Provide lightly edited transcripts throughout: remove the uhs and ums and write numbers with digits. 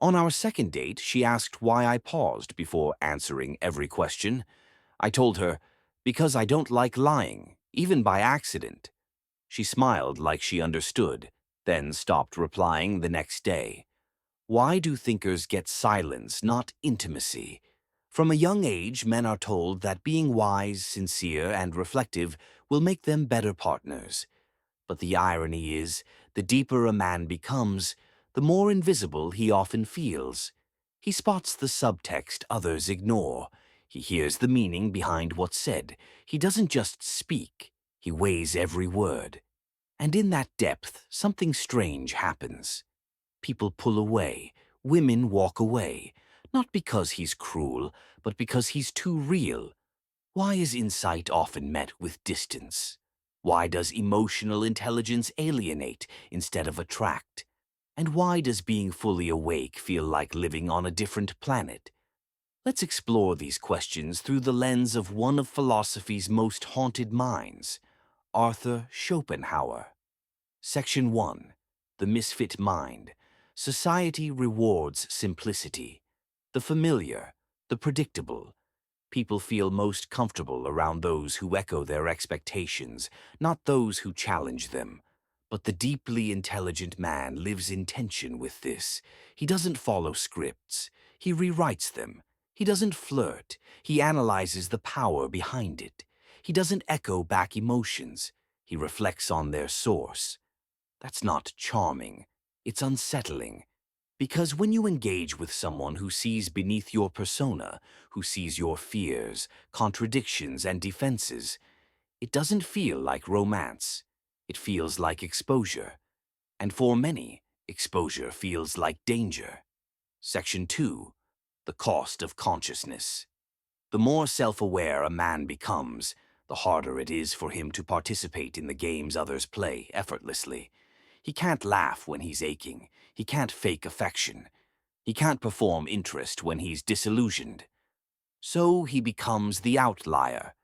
On our second date, she asked why I paused before answering every question. I told her, because I don't like lying, even by accident. She smiled like she understood, then stopped replying the next day. Why do thinkers get silence, not intimacy? From a young age, men are told that being wise, sincere, and reflective will make them better partners. But the irony is, the deeper a man becomes, the more invisible he often feels. He spots the subtext others ignore. He hears the meaning behind what's said. He doesn't just speak, he weighs every word. And in that depth, something strange happens. People pull away, women walk away, not because he's cruel, but because he's too real. Why is insight often met with distance? Why does emotional intelligence alienate instead of attract? And why does being fully awake feel like living on a different planet? Let's explore these questions through the lens of one of philosophy's most haunted minds, Arthur Schopenhauer. Section 1. The Misfit Mind. Society rewards simplicity. The familiar, the predictable. People feel most comfortable around those who echo their expectations, not those who challenge them. But the deeply intelligent man lives in tension with this. He doesn't follow scripts. He rewrites them. He doesn't flirt. He analyzes the power behind it. He doesn't echo back emotions. He reflects on their source. That's not charming. It's unsettling. Because when you engage with someone who sees beneath your persona, who sees your fears, contradictions, and defenses, it doesn't feel like romance. It feels like exposure. And for many, exposure feels like danger. Section 2. The Cost of Consciousness. The more self-aware a man becomes, the harder it is for him to participate in the games others play effortlessly. He can't laugh when he's aching. He can't fake affection. He can't perform interest when he's disillusioned. So he becomes the outlier,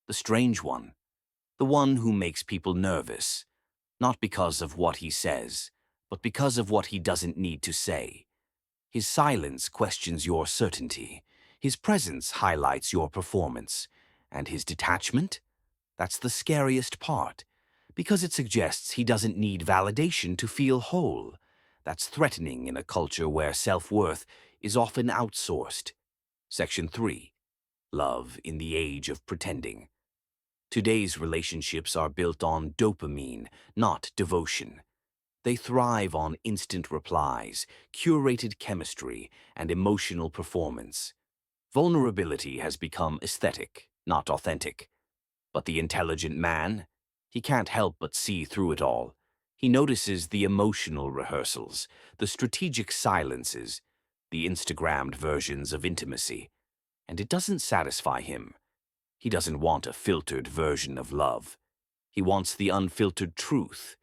the strange one, the one who makes people nervous, not because of what he says, but because of what he doesn't need to say. His silence questions your certainty. His presence highlights your performance. And his detachment? That's the scariest part, because it suggests he doesn't need validation to feel whole. That's threatening in a culture where self-worth is often outsourced. Section 3. Love in the Age of Pretending. Today's relationships are built on dopamine, not devotion. They thrive on instant replies, curated chemistry, and emotional performance. Vulnerability has become aesthetic, not authentic. But the intelligent man, he can't help but see through it all. He notices the emotional rehearsals, the strategic silences, the Instagrammed versions of intimacy. And it doesn't satisfy him. He doesn't want a filtered version of love. He wants the unfiltered truth,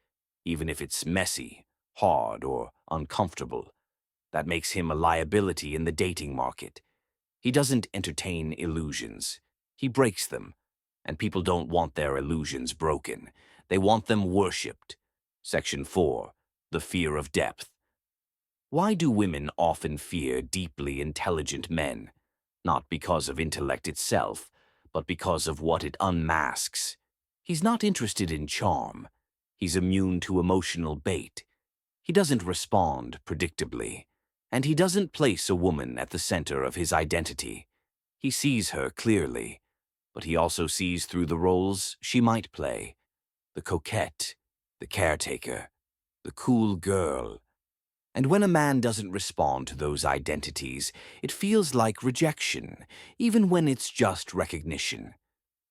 even if it's messy, hard, or uncomfortable. That makes him a liability in the dating market. He doesn't entertain illusions. He breaks them. And people don't want their illusions broken. They want them worshipped. Section 4. The Fear of Depth. Why do women often fear deeply intelligent men? Not because of intellect itself, but because of what it unmasks. He's not interested in charm. He's immune to emotional bait. He doesn't respond predictably. And he doesn't place a woman at the center of his identity. He sees her clearly. But he also sees through the roles she might play. The coquette, the caretaker, the cool girl. And when a man doesn't respond to those identities, it feels like rejection, even when it's just recognition.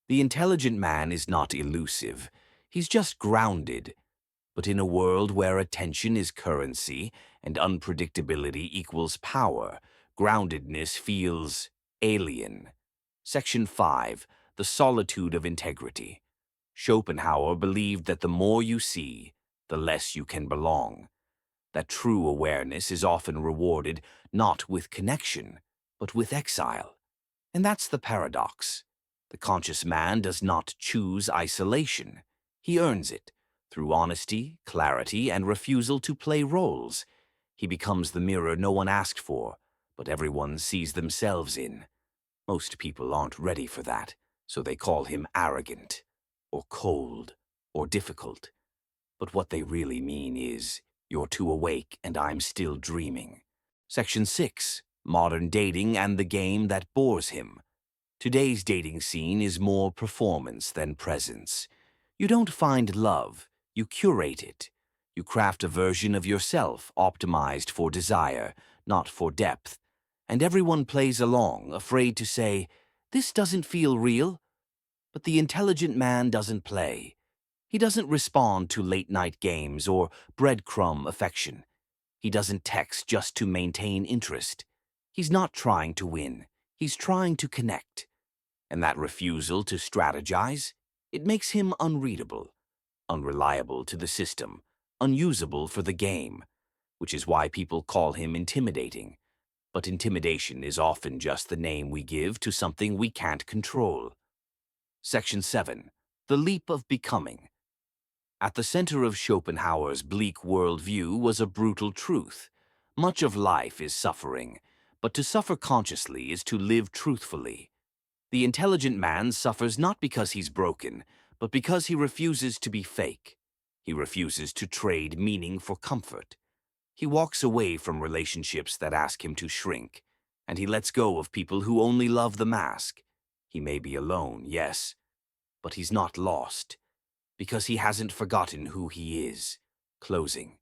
The intelligent man is not elusive. He's just grounded. But in a world where attention is currency and unpredictability equals power, groundedness feels alien. Section 5. The Solitude of Integrity. Schopenhauer believed that the more you see, the less you can belong. That true awareness is often rewarded not with connection, but with exile. And that's the paradox. The conscious man does not choose isolation. He earns it through honesty, clarity, and refusal to play roles. He becomes the mirror no one asked for, but everyone sees themselves in. Most people aren't ready for that, so they call him arrogant, or cold, or difficult. But what they really mean is, you're too awake and I'm still dreaming. Section 6. Modern dating and the game that bores him. Today's dating scene is more performance than presence. You don't find love, you curate it. You craft a version of yourself optimized for desire, not for depth. And everyone plays along, afraid to say, "This doesn't feel real." But the intelligent man doesn't play. He doesn't respond to late-night games or breadcrumb affection. He doesn't text just to maintain interest. He's not trying to win. He's trying to connect. And that refusal to strategize, it makes him unreadable, unreliable to the system, unusable for the game, which is why people call him intimidating. But intimidation is often just the name we give to something we can't control. Section 7. The leap of becoming. At the center of Schopenhauer's bleak worldview was a brutal truth. Much of life is suffering, but to suffer consciously is to live truthfully. The intelligent man suffers not because he's broken, but because he refuses to be fake. He refuses to trade meaning for comfort. He walks away from relationships that ask him to shrink, and he lets go of people who only love the mask. He may be alone, yes, but he's not lost, because he hasn't forgotten who he is. Closing.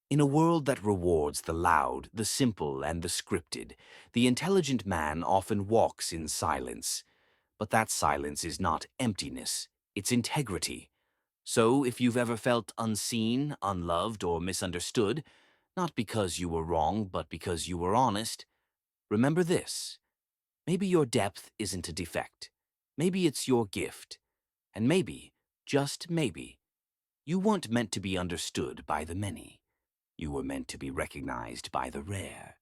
In a world that rewards the loud, the simple, and the scripted, the intelligent man often walks in silence. But that silence is not emptiness, it's integrity. So if you've ever felt unseen, unloved, or misunderstood, not because you were wrong, but because you were honest, remember this. Maybe your depth isn't a defect. Maybe it's your gift. And maybe, just maybe, you weren't meant to be understood by the many. You were meant to be recognized by the rare.